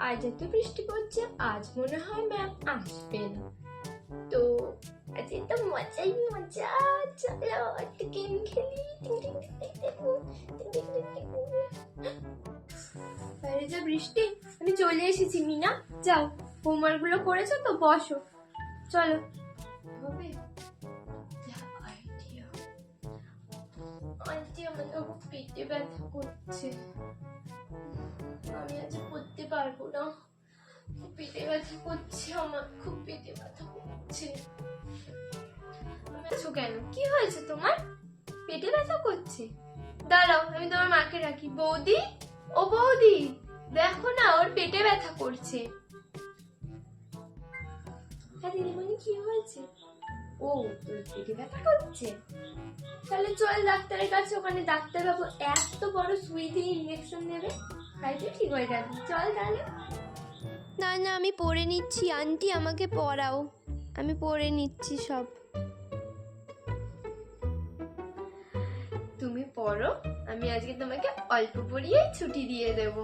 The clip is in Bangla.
আজ এত বৃষ্টি পড়ছে, আজ মনে হয় ম্যাম আসবে না। তো আজকে তো মজাই মজা, চলো একটা গেম খেলি। বাইরে যা বৃষ্টি, আমি চলে এসেছি। মিনা যাও, হোমওয়ার্ক গুলো করেছো তো? বসো, চলো। হবে আইডিয়া। আন্টি আমার তো পেটে ব্যথা করছে, আমি আজ পড়তে পারবো না। পেটে ব্যথা করছে, আমার খুব পেটে ব্যথা করছে। কেন, কি হয়েছে তোমার? পেটে ব্যথা করছে? দাঁড়াও, আমি তোমার মাকে রাখি। বৌদি, ও বৌদি, দেখো না ওর পেটে ব্যথা করছে। হ্যাঁ দিদিমণি, কি হয়েছে? ও, তোর পেটে ব্যথা করছে? তাহলে চল ডাক্তারের কাছে, ওখানে ডাক্তার বাবু এত বড় সুই দিয়ে ইঞ্জেকশন নেবে, খাইতে ঠিক হয়ে যাবে। চল তাহলে। না না, আমি পড়ে নিচ্ছি আন্টি, আমাকে পড়াও, আমি পড়ে নিচ্ছি সব। তুমি পড়ো, আমি আজকে তোমাকে অল্প পড়িয়ে ছুটি দিয়ে দেবো।